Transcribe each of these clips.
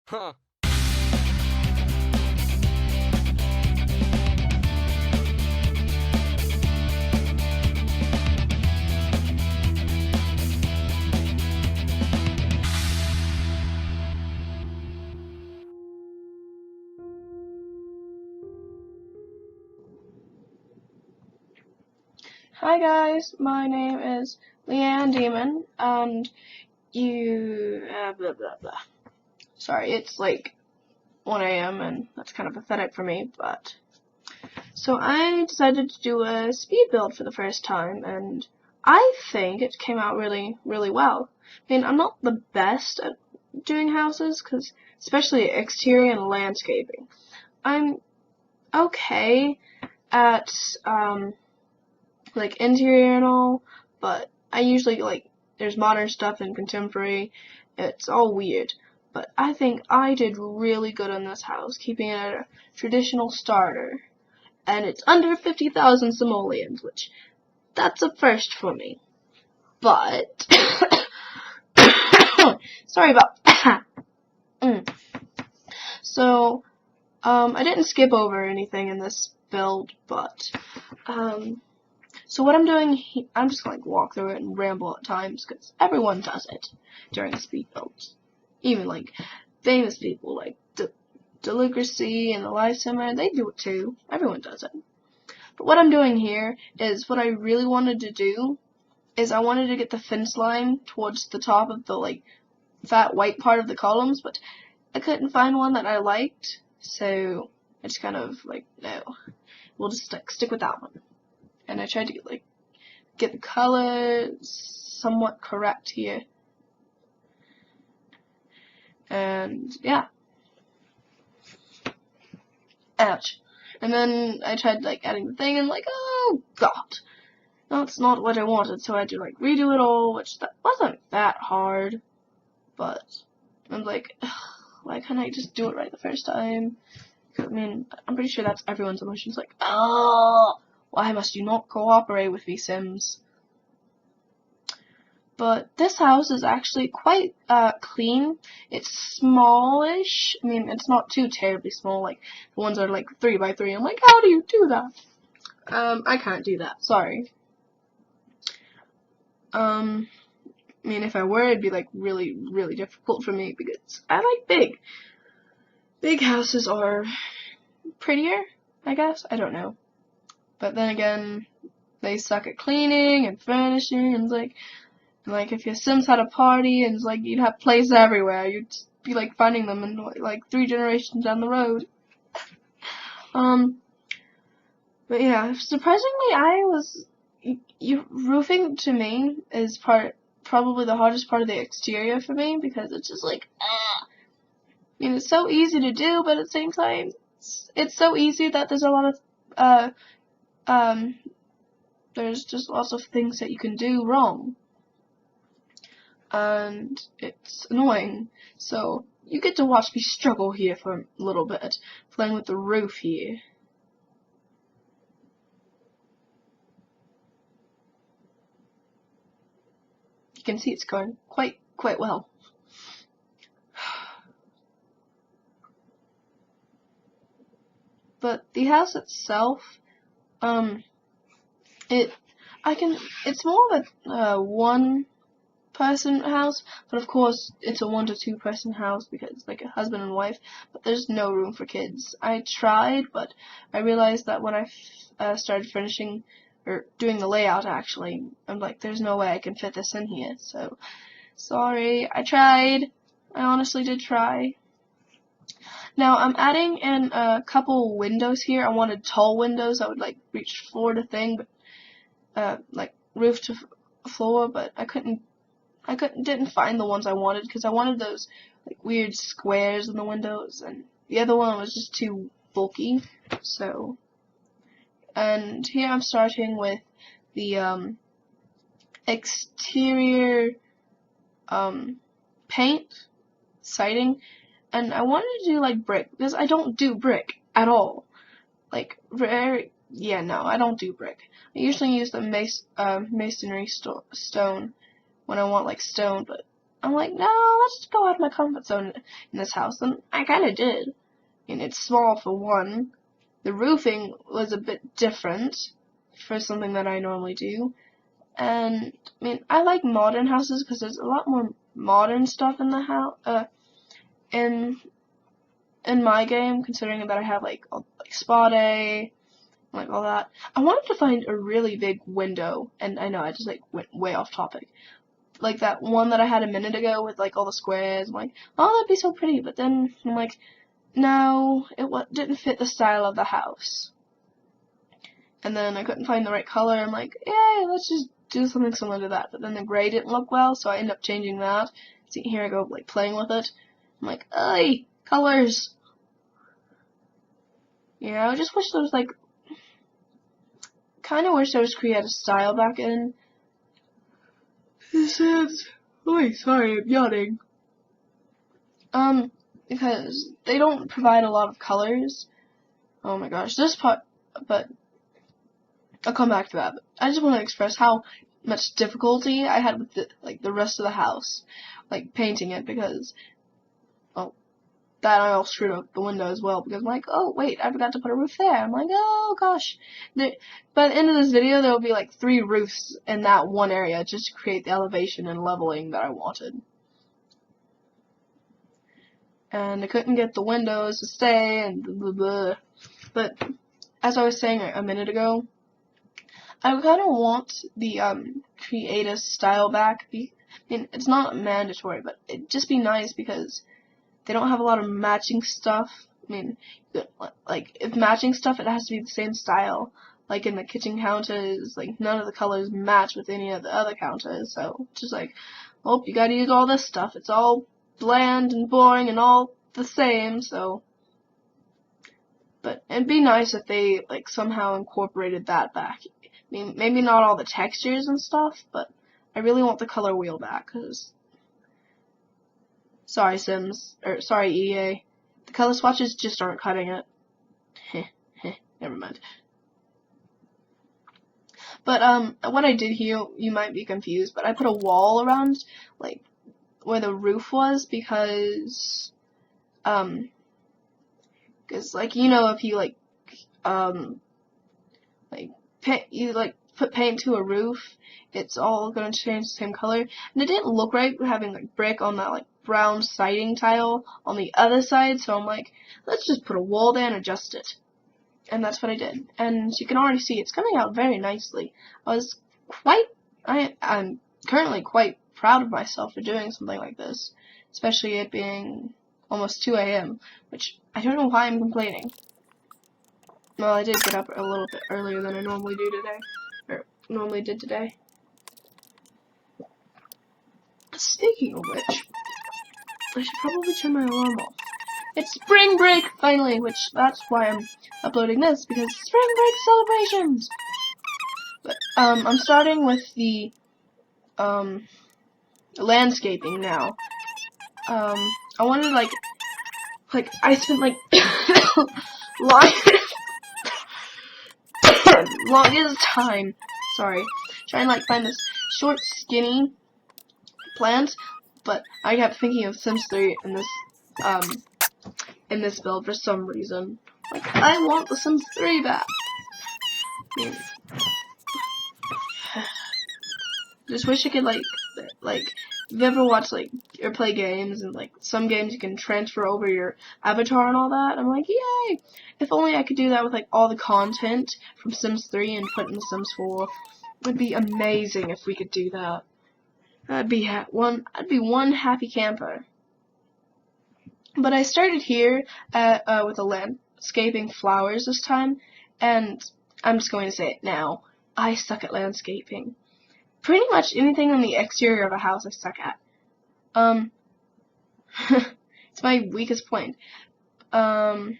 Huh. Hi guys, my name is Leanne Demon, and blah blah blah. Sorry, it's like 1 a.m. and that's kind of pathetic for me, but so I decided to do a speed build for the first time, and I think it came out really, really well. I mean, I'm not the best at doing houses, cause especially exterior and landscaping. I'm okay at like interior and all, but I usually there's modern stuff and contemporary. It's all weird. But I think I did really good on this house, keeping it at a traditional starter. And it's under 50,000 simoleons, which that's a first for me. But sorry about that. So I didn't skip over anything in this build, but so what I'm doing, I'm just gonna walk through it and ramble at times, because everyone does it during speed builds. Even like famous people like Deligracy and the Live Simmer, they do it too. Everyone does it. But what I'm doing here is what I really wanted to do is I wanted to get the fence line towards the top of the like fat white part of the columns, but I couldn't find one that I liked, so I just kind of like, no, we'll just stick with that one. And I tried to get the color somewhat correct here. And yeah. Ouch. And then I tried adding the thing and oh god. That's not what I wanted, so I had to redo it all, which that wasn't that hard. But I'm like, ugh, why can't I just do it right the first time? I mean, I'm pretty sure that's everyone's emotions, oh, why must you not cooperate with me, Sims? But this house is actually quite clean. It's smallish. I mean, it's not too terribly small. Like the ones that are 3 by 3. I'm like, how do you do that? I can't do that. Sorry. I mean, if I were, it'd be really, really difficult for me because I like big. Big houses are prettier, I guess. I don't know. But then again, they suck at cleaning and furnishing, and if your Sims had a party and you'd have places everywhere, you'd be finding them in 3 generations down the road. But yeah, surprisingly, roofing to me is probably the hardest part of the exterior for me, because it's just I mean, it's so easy to do, but at the same time, it's so easy that there's a lot of there's just lots of things that you can do wrong. And it's annoying. So you get to watch me struggle here for a little bit, playing with the roof here. You can see it's going quite well. But the house itself, it's more of a one-person house, but of course it's a 1 to 2 person house because it's a husband and wife, but there's no room for kids. I tried, but I realized that when I started finishing or doing the layout, actually, I'm there's no way I can fit this in here. So sorry, I tried. I honestly did try. Now I'm adding in a couple windows here. I wanted tall windows that would reach floor to thing, but roof to floor, but I didn't find the ones I wanted, because I wanted those weird squares in the windows, and the other one was just too bulky. So, and here I'm starting with the exterior paint siding, and I wanted to do brick, because I don't do brick at all. No, I don't do brick. I usually use the masonry stone when I want stone, but I'm like, no, let's just go out of my comfort zone in this house. And I kind of did. And it's small for one. The roofing was a bit different for something that I normally do. And, I mean, I like modern houses because there's a lot more modern stuff in the house, in my game, considering that I have, like spa day, like all that. I wanted to find a really big window, and I know I just, like, went way off topic. Like that one that I had a minute ago with, like, all the squares. I'm like, oh, that'd be so pretty, but then I'm like, no, it didn't fit the style of the house. And then I couldn't find the right color. I'm like, yeah, let's just do something similar to that. But then the gray didn't look well, so I ended up changing that. See, here I go, like, playing with it. I'm like, ay, colors. Yeah, I just wish there was, like, kind of wish there was creative style back in. This is, oh, sorry, I'm yawning. Because they don't provide a lot of colors. Oh my gosh, this part, but I'll come back to that. But I just want to express how much difficulty I had with the rest of the house, like painting it, because, well, that I all screwed up the window as well, because I'm like, oh wait, I forgot to put a roof there. I'm like, oh gosh. By the end of this video, there will be like 3 roofs in that one area just to create the elevation and leveling that I wanted. And I couldn't get the windows to stay, and blah, blah, blah. But as I was saying a minute ago, I kind of want the creative style back. I mean, it's not mandatory, but it'd just be nice because they don't have a lot of matching stuff. I mean, like, if matching stuff, it has to be the same style. Like in the kitchen counters, like, none of the colors match with any of the other counters. So, just like, oh, you gotta use all this stuff. It's all bland and boring and all the same, so. But it'd be nice if they, like, somehow incorporated that back. I mean, maybe not all the textures and stuff, but I really want the color wheel back, because, sorry sorry EA, the color swatches just aren't cutting it. Never mind. But, what I did here, you might be confused, but I put a wall around, like, where the roof was, because, like, you know, if you, like, put paint to a roof, it's all going to change the same color. And it didn't look right having, like, brick on that, like, brown siding tile on the other side, so I'm like, let's just put a wall there and adjust it. And that's what I did. And you can already see it's coming out very nicely. I'm currently quite proud of myself for doing something like this, especially it being almost 2 a.m., which I don't know why I'm complaining. Well, I did get up a little bit earlier than I normally do today, or normally did today. Speaking of which, I should probably turn my alarm off. It's spring break, finally, which that's why I'm uploading this, because spring break celebrations! But, I'm starting with the, landscaping now. I wanted, like, I spent, like, longest time, sorry, trying to, like, find this short, skinny plant, but I kept thinking of Sims 3 in this build for some reason. Like, I want the Sims 3 back. I mean, just wish I could, like, if you ever watch, like, or play games, and, like, some games you can transfer over your avatar and all that, I'm like, yay! If only I could do that with, like, all the content from Sims 3 and put in Sims 4. It would be amazing if we could do that. I'd be one happy camper. But I started here with the landscaping flowers this time, and I'm just going to say it now. I suck at landscaping. Pretty much anything on the exterior of a house I suck at. It's my weakest point. But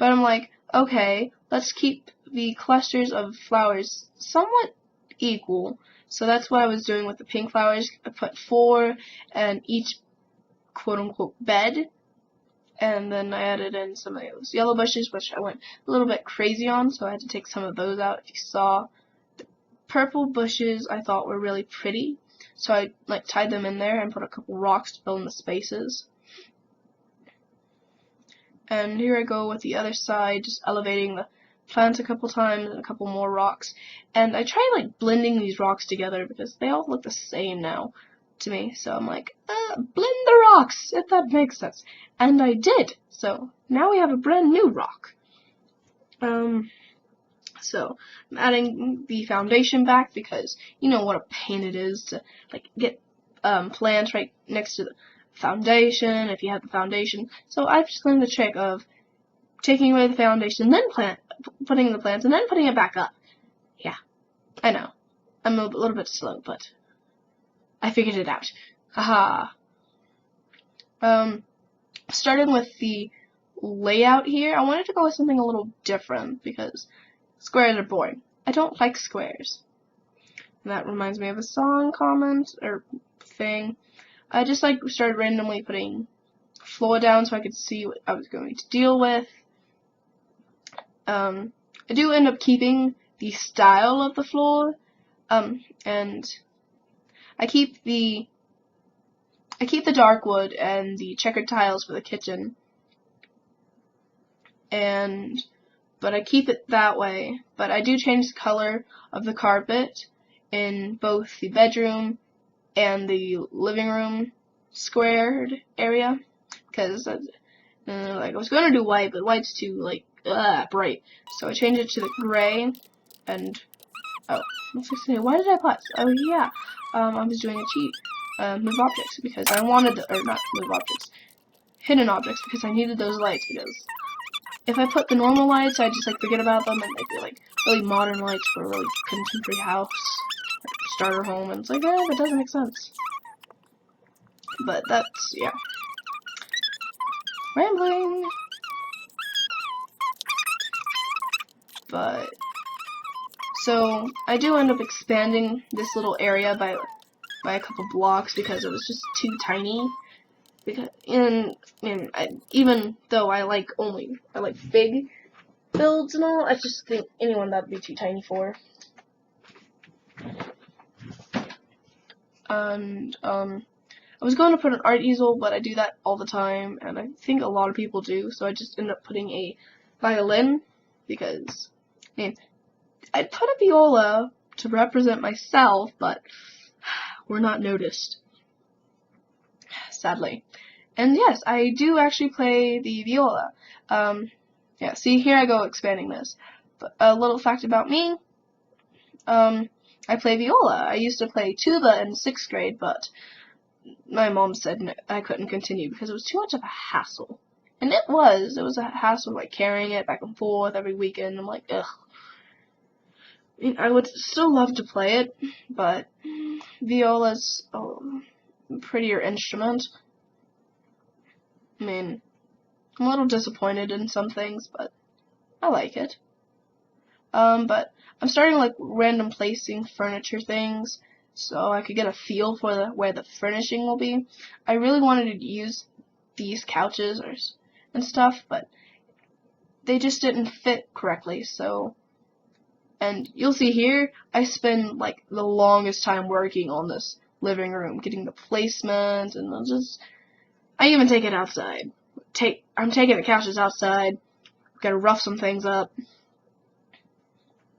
I'm like, okay, let's keep the clusters of flowers somewhat equal. So that's what I was doing with the pink flowers. I put 4 in each quote-unquote bed. And then I added in some of those yellow bushes, which I went a little bit crazy on, so I had to take some of those out. If you saw, the purple bushes I thought were really pretty. So I like tied them in there and put a couple rocks to fill in the spaces. And here I go with the other side, just elevating the plants a couple times and a couple more rocks. And I try like blending these rocks together because they all look the same now to me. So I'm like, blend the rocks, if that makes sense. And I did. So now we have a brand new rock. So I'm adding the foundation back because you know what a pain it is to like get plants right next to the foundation if you have the foundation. So I've just learned the trick of taking away the foundation, then putting the plants, and then putting it back up. Yeah, I know. I'm a little bit slow, but I figured it out. Haha. Starting with the layout here, I wanted to go with something a little different because squares are boring. I don't like squares. And that reminds me of a song comment or thing. I just like started randomly putting floor down so I could see what I was going to deal with. I do end up keeping the style of the floor, and I keep the dark wood and the checkered tiles for the kitchen, but I keep it that way. But I do change the color of the carpet in both the bedroom and the living room squared area because like I was going to do white, but white's too like bright, so I changed it to the gray. And oh, why did I pause? Oh yeah, I was doing a cheat, move objects, because I wanted or not move objects, hidden objects, because I needed those lights. Because if I put the normal lights, I just like forget about them, and they'd be like really modern lights for a really contemporary house, like starter home, and it's like, that doesn't make sense. But that's, yeah. Rambling. But, so, I do end up expanding this little area by a couple blocks because it was just too tiny. Because, even though I like big builds and all, I just think anyone that'd be too tiny for. And, I was going to put an art easel, but I do that all the time, and I think a lot of people do, so I just end up putting a violin, because, I'd put a viola to represent myself, but we're not noticed, sadly. And yes, I do actually play the viola. Yeah, see, here I go expanding this. But a little fact about me, I play viola. I used to play tuba in 6th grade, but my mom said no, I couldn't continue because it was too much of a hassle. And it was a hassle, like carrying it back and forth every weekend. I'm like, ugh. I would still love to play it, but viola's a prettier instrument. I'm a little disappointed in some things, but I like it. But I'm starting like random placing furniture things, so I could get a feel for where the furnishing will be. I really wanted to use these couches and stuff, but they just didn't fit correctly, so. And you'll see here, I spend like the longest time working on this living room, getting the placement, and I even take it outside. I'm taking the couches outside, gotta rough some things up.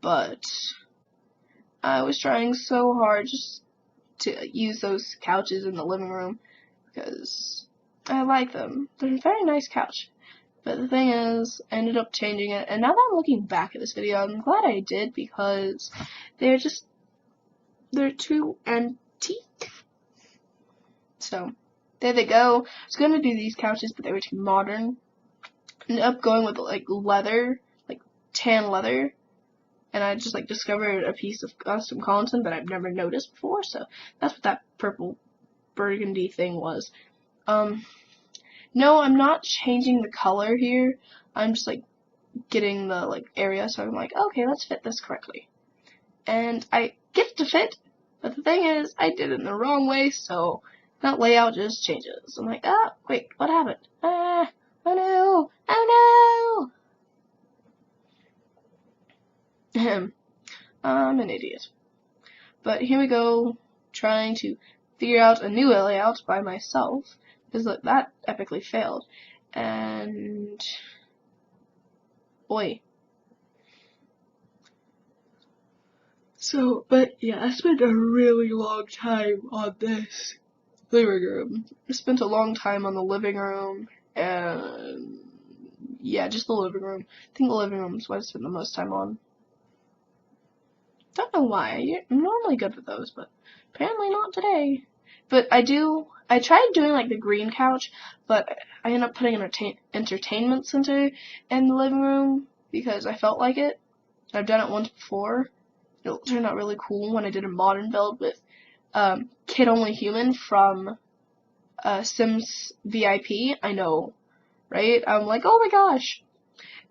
But I was trying so hard just to use those couches in the living room because I like them. They're a very nice couch. But the thing is, I ended up changing it, and now that I'm looking back at this video, I'm glad I did because they're too antique. So, there they go. I was gonna do these couches, but they were too modern. Ended up going with like leather, like tan leather. And I just like discovered a piece of custom content that I've never noticed before, so that's what that purple burgundy thing was. No, I'm not changing the color here. I'm just like getting the like area, so I'm like, okay, let's fit this correctly. And I get it to fit, but the thing is, I did it in the wrong way, so that layout just changes. I'm like, wait, what happened? Oh no, oh no! I'm an idiot. But here we go, trying to figure out a new layout by myself, because look, that epically failed. And boy. So, but yeah, I spent a really long time on this living room. I spent a long time on the living room, and yeah, just the living room. I think the living room is what I spent the most time on. Don't know why. I'm normally good with those, but apparently not today. But I tried doing like the green couch, but I ended up putting an entertainment center in the living room because I felt like it. I've done it once before. It turned out really cool when I did a modern build with Kid Only Human from Sims VIP. I know, right? I'm like, oh my gosh.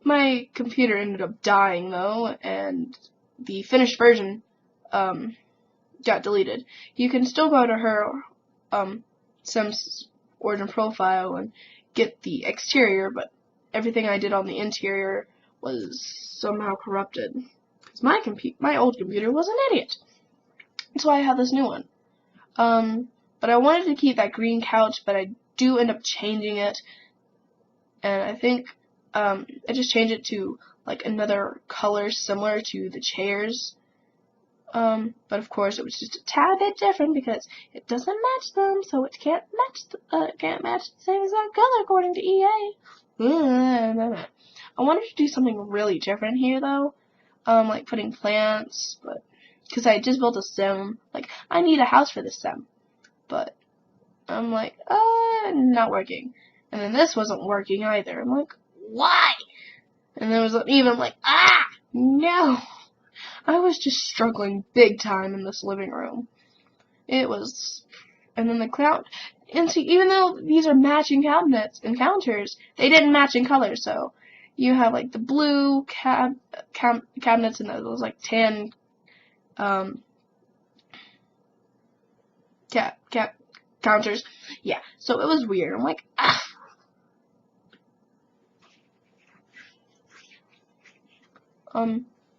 My computer ended up dying though, and the finished version got deleted. You can still go to her Sims origin profile and get the exterior, but everything I did on the interior was somehow corrupted. Because my old computer was an idiot. That's why I have this new one. But I wanted to keep that green couch, but I do end up changing it. And I think I just changed it to like another color similar to the chairs. But of course it was just a tad bit different because it doesn't match them, so it can't match the same exact color according to EA. I wanted to do something really different here though, like putting plants, but because I just built a sim, like I need a house for this sim, but I'm like, not working. And then this wasn't working either. I'm like, why? And then it was even like, no. I was just struggling big time in this living room. It was, and then the and see, even though these are matching cabinets and counters, they didn't match in color, so you have like the blue cabinets and those like tan, counters. Yeah, so it was weird. I'm like,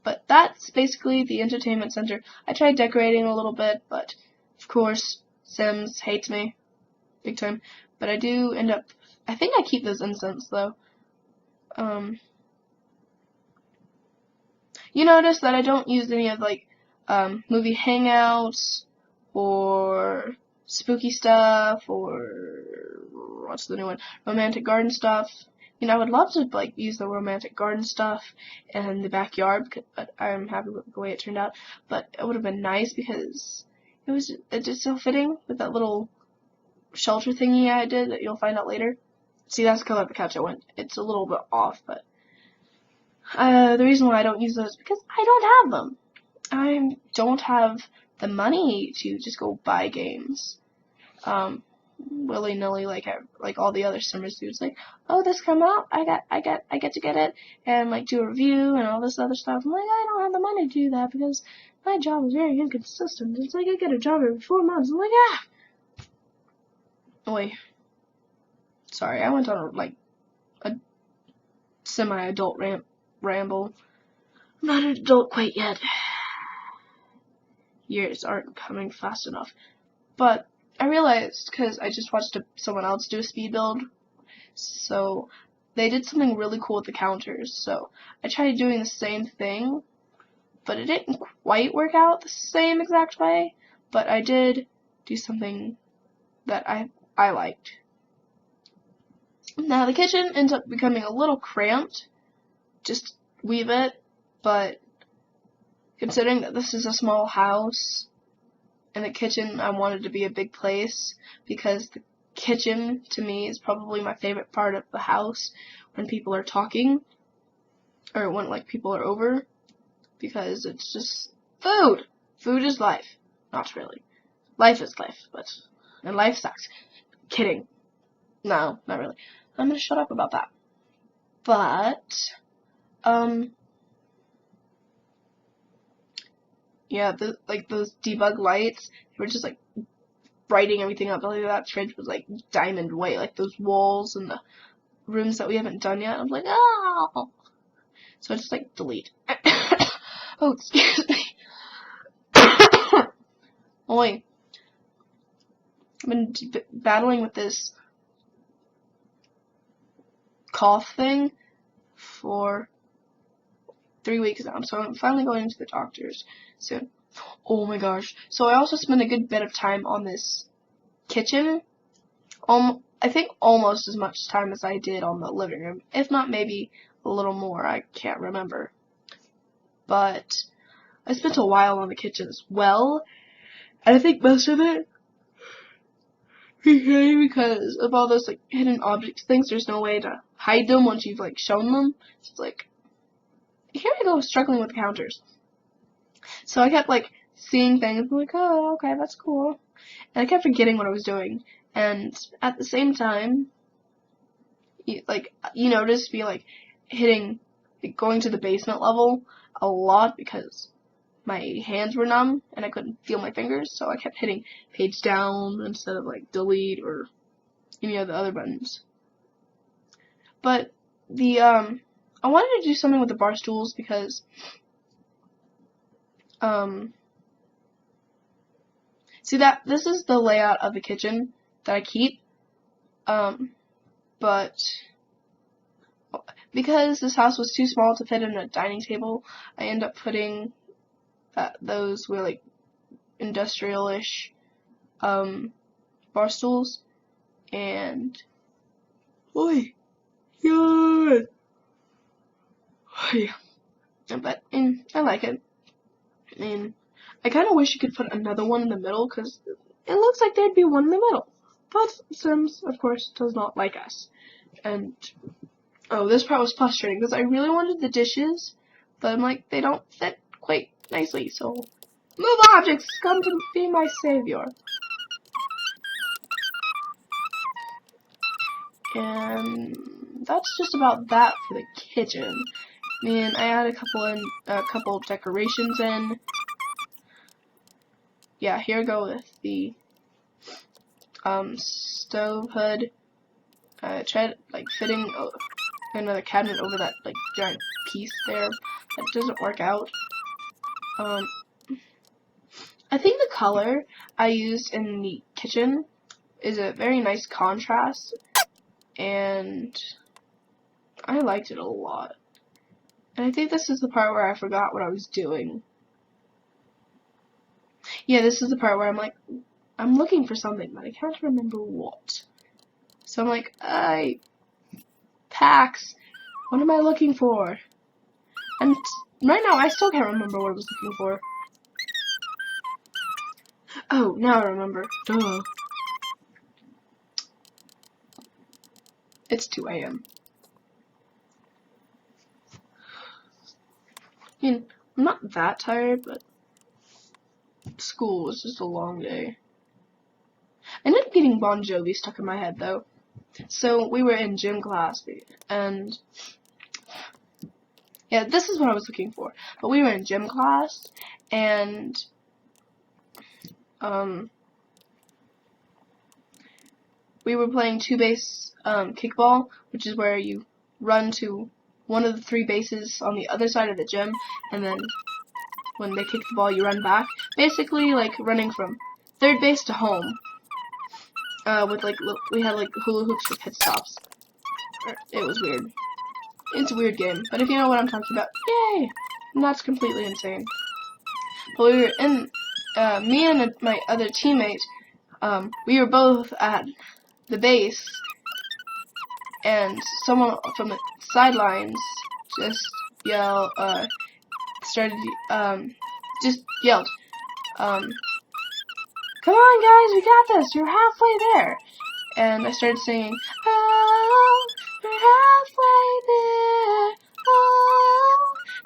But that's basically the entertainment center. I tried decorating a little bit, but of course, Sims hates me big time. But I do end up, I think I keep those incense though. You notice that I don't use any of like movie hangouts or spooky stuff or what's the new one? Romantic garden stuff. You know, I would love to like use the romantic garden stuff in the backyard, but I'm happy with the way it turned out. But it would have been nice because it's just so fitting with that little shelter thingy I did that you'll find out later. See, that's the color of the couch I went. It's a little bit off, but the reason why I don't use those is because I don't have them. I don't have the money to just go buy games. Willy-nilly like all the other Simmers do. It's like, oh, this come out, I get to get it and like do a review and all this other stuff. I'm like, I don't have the money to do that because my job is very inconsistent. It's like I get a job every 4 months. I'm like, Wait. Sorry, I went on a semi-adult ramble. I'm not an adult quite yet. Years aren't coming fast enough. But I realized, because I just watched someone else do a speed build, so they did something really cool with the counters. So I tried doing the same thing, but it didn't quite work out the same exact way. But I did do something that I liked. Now the kitchen ends up becoming a little cramped, just a wee bit, but considering that this is a small house, and the kitchen I wanted to be a big place, because the kitchen to me is probably my favorite part of the house when people are talking, or when like people are over, because it's just food. Food is life. Not really. Life is life, and life sucks. Kidding. No, not really. I'm gonna shut up about that. But, yeah, those debug lights, they were just like brighting everything up. Like that fridge was like diamond white, like those walls and the rooms that we haven't done yet. I'm like, oh. So I just like delete. Oh, excuse me. Oi. been battling with this cough thing for 3 weeks now, so I'm finally going to the doctor's soon. Oh my gosh. So I also spent a good bit of time on this kitchen. I think almost as much time as I did on the living room. If not, maybe a little more. I can't remember. But I spent a while on the kitchen as well. And I think most of it because of all those like hidden objects things, there's no way to hide them once you've like shown them. So it's like, here I go struggling with the counters. So I kept like seeing things like, oh, okay, that's cool. And I kept forgetting what I was doing. And at the same time, you notice me like hitting, like going to the basement level a lot because my hands were numb and I couldn't feel my fingers. So I kept hitting page down instead of like delete or any of the other buttons. But I wanted to do something with the bar stools because see that this is the layout of the kitchen that I keep, but because this house was too small to fit in a dining table, I end up putting those were like industrial-ish bar stools, and yeah, but I like it. And I kind of wish you could put another one in the middle, because it looks like there'd be one in the middle. But Sims, of course, does not like us. And, oh, this part was frustrating, because I really wanted the dishes, but I'm like, they don't fit quite nicely, so move objects, come to be my savior. And that's just about that for the kitchen. I mean, I added a couple decorations in. Yeah, here I go with the stove hood. I tried like fitting another cabinet over that like giant piece there. That doesn't work out. I think the color I used in the kitchen is a very nice contrast, and I liked it a lot. And I think this is the part where I forgot what I was doing. Yeah, this is the part where I'm like, I'm looking for something, but I can't remember what. So I'm like, PAX, what am I looking for? And right now, I still can't remember what I was looking for. Oh, now I remember. Duh. It's 2 a.m. I mean, I'm not that tired, but school was just a long day. I ended up getting Bon Jovi stuck in my head, though. So we were in gym class, and yeah, this is what I was looking for. But we were in gym class, and we were playing 2-base kickball, which is where you run to one of the 3 bases on the other side of the gym, and then when they kick the ball, you run back. Basically, like running from third base to home. With like we had like hula hoops for pit stops. It was weird. It's a weird game, but if you know what I'm talking about, yay! And that's completely insane. But we were in, me and my other teammate, we were both at the base, and someone from the sidelines just yelled, just yelled, come on guys, we got this, you're halfway there. And I started singing, oh, we're halfway there, oh,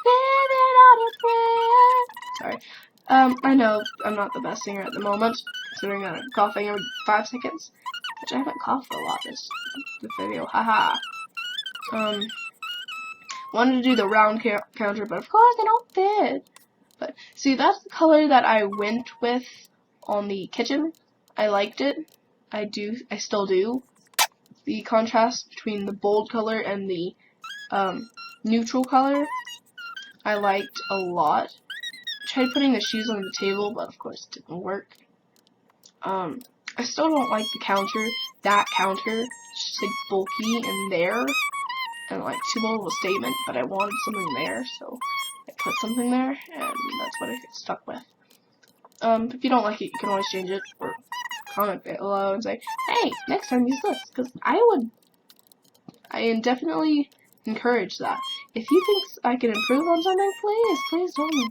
living on a prayer. Sorry. I know I'm not the best singer at the moment, considering that I'm coughing every 5 seconds, which I haven't coughed a lot this video, haha. Wanted to do the round counter, but of course they don't fit. But see, that's the color that I went with on the kitchen. I liked it. I still do. The contrast between the bold color and the neutral color, I liked a lot. I tried putting the shoes on the table, but of course it didn't work. I I still don't like the counter. That counter, it's just like bulky and there, and like too bold of a statement. But I wanted something there, so I put something there, and that's what I get stuck with. If you don't like it, you can always change it or comment below and say, hey, next time use this, because I definitely encourage that. If you think I can improve on something, please tell me.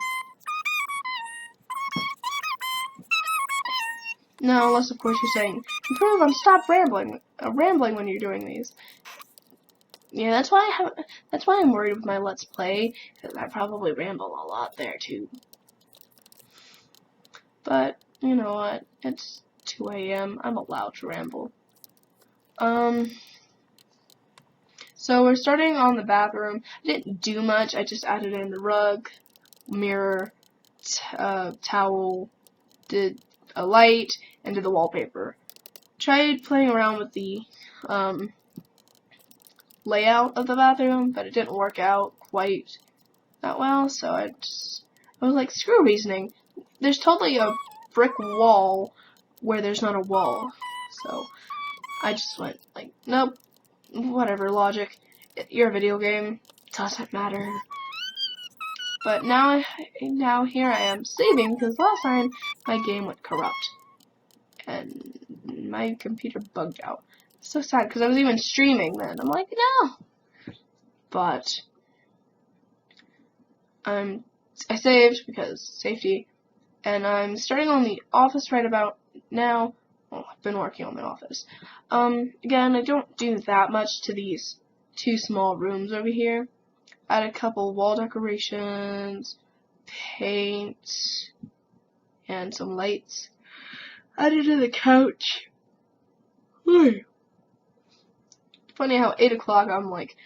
No, unless of course you're saying, improve on stop rambling when you're doing these. Yeah, that's why I'm worried with my Let's Play, because I probably ramble a lot there too. But, you know what, it's 2 AM, I'm allowed to ramble. So we're starting on the bathroom. I didn't do much, I just added in the rug, mirror, towel, did a light, and did the wallpaper. Tried playing around with the, layout of the bathroom, but it didn't work out quite that well, so I was like, screw reasoning. There's totally a brick wall where there's not a wall, so I just went like, nope, whatever, logic. You're a video game, doesn't matter. But now here I am saving, because last time my game went corrupt and my computer bugged out. So sad, because I was even streaming then. I'm like, no. But I saved because safety, and I'm starting on the office right about now. Well, I've been working on the office. Again, I don't do that much to these 2 small rooms over here. I had a couple wall decorations, paint, and some lights. Added to the couch. Funny how 8 o'clock I'm like,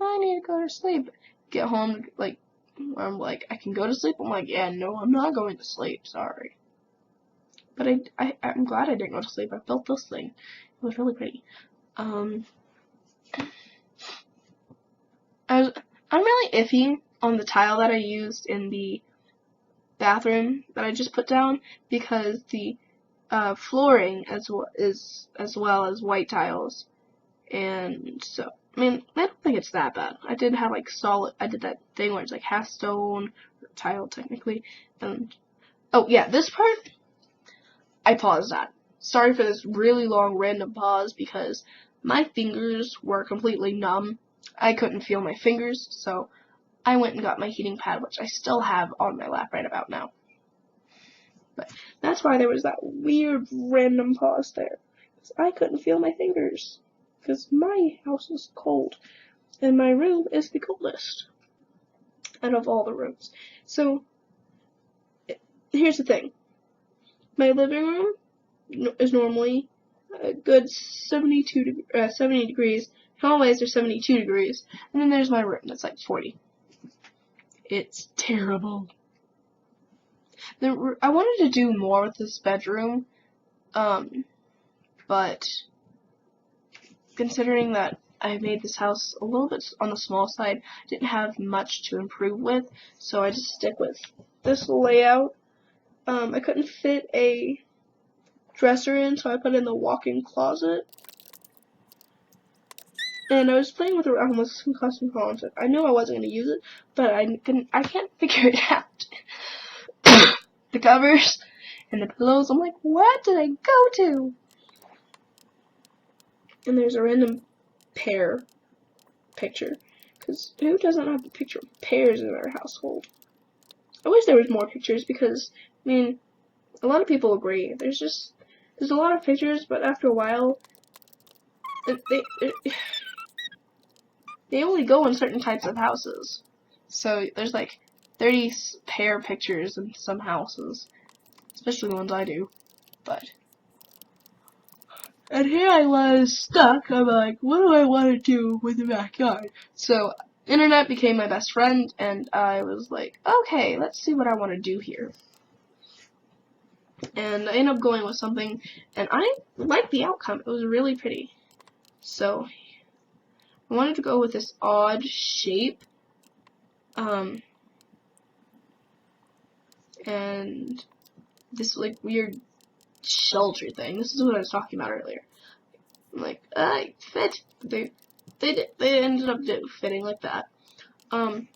I need to go to sleep. Get home, like, I'm like, I can go to sleep. I'm like, yeah, no, I'm not going to sleep. Sorry. But I'm glad I didn't go to sleep. I built this thing. It was really pretty. I'm really iffy on the tile that I used in the bathroom that I just put down, because the flooring as well as white tiles, and so I mean, I don't think it's that bad. I did have like I did that thing where it's like half stone tile technically, and oh yeah, this part I paused that. Sorry for this really long random pause, because my fingers were completely numb. I couldn't feel my fingers, so I went and got my heating pad, which I still have on my lap right about now. But that's why there was that weird random pause there, because I couldn't feel my fingers, because my house is cold, and my room is the coldest out of all the rooms. So, here's the thing. My living room is normally a good 70 degrees. Hallways are 72 degrees. And then there's my room that's like 40. It's terrible. I wanted to do more with this bedroom, but considering that I made this house a little bit on the small side, I didn't have much to improve with, so I just stick with this layout. I couldn't fit a dresser in, so I put in the walk-in closet. And I was playing around with some custom columns. I knew I wasn't going to use it, but I can't figure it out. The covers and the pillows, I'm like, where did I go to? And there's a random pear picture, because who doesn't have the picture of pears in their household? I wish there was more pictures, because, I mean, a lot of people agree. There's a lot of pictures, but after a while, they only go in certain types of houses. So there's like 30 pear pictures in some houses, especially the ones I do. And here I was stuck. I'm like, what do I want to do with the backyard? So internet became my best friend, and I was like, okay, let's see what I want to do here. And I ended up going with something, and I liked the outcome. It was really pretty. So I wanted to go with this odd shape, and this like weird shelter thing. This is what I was talking about earlier. I'm like, fit. They ended up fitting like that. And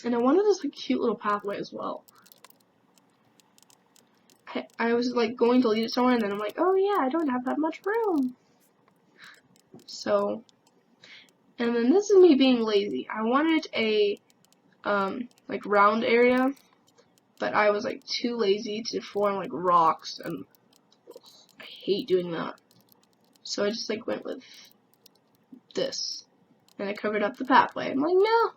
I wanted this like cute little pathway as well. I was like going to lead it somewhere, and then I'm like, oh yeah, I don't have that much room. So, and then this is me being lazy. I wanted a like round area, but I was like too lazy to form like rocks, and I hate doing that. So I just like went with this, and I covered up the pathway. I'm like, no,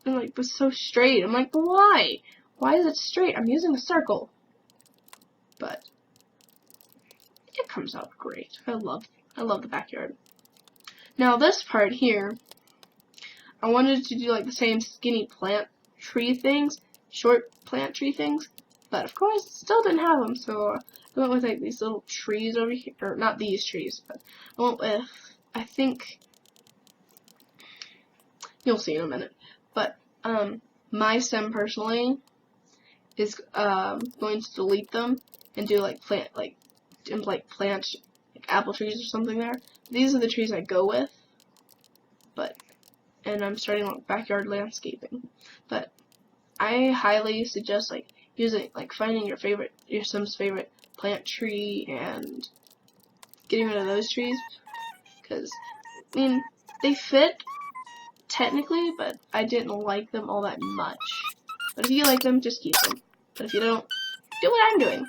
and it was so straight. I'm like, but why? Why is it straight? I'm using a circle, but it comes out great. I love the backyard. Now this part here, I wanted to do like the same skinny plant tree things, short plant tree things, but of course still didn't have them, so I went with like these little trees over here, or not these trees, but I went with, I think, you'll see in a minute, but my sim personally is going to delete them and do like plant like apple trees or something there. These are the trees I go with, and I'm starting like backyard landscaping. But I highly suggest like finding your sim's favorite plant tree and getting rid of those trees, because I mean they fit technically, but I didn't like them all that much. But if you like them, just keep them. But if you don't, do what I'm doing.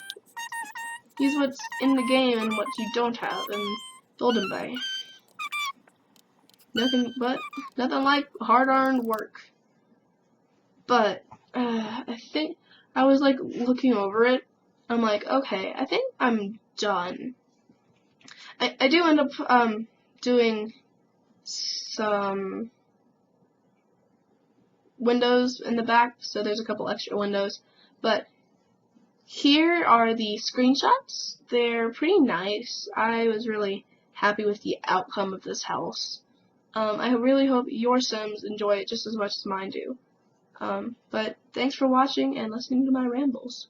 Use what's in the game and what you don't have, and build them by. Nothing like hard-earned work. But I think I was like looking over it. I'm like, okay, I think I'm done. I do end up doing some windows in the back, so there's a couple extra windows. But here are the screenshots. They're pretty nice. I was really happy with the outcome of this house. I really hope your Sims enjoy it just as much as mine do. But thanks for watching and listening to my rambles.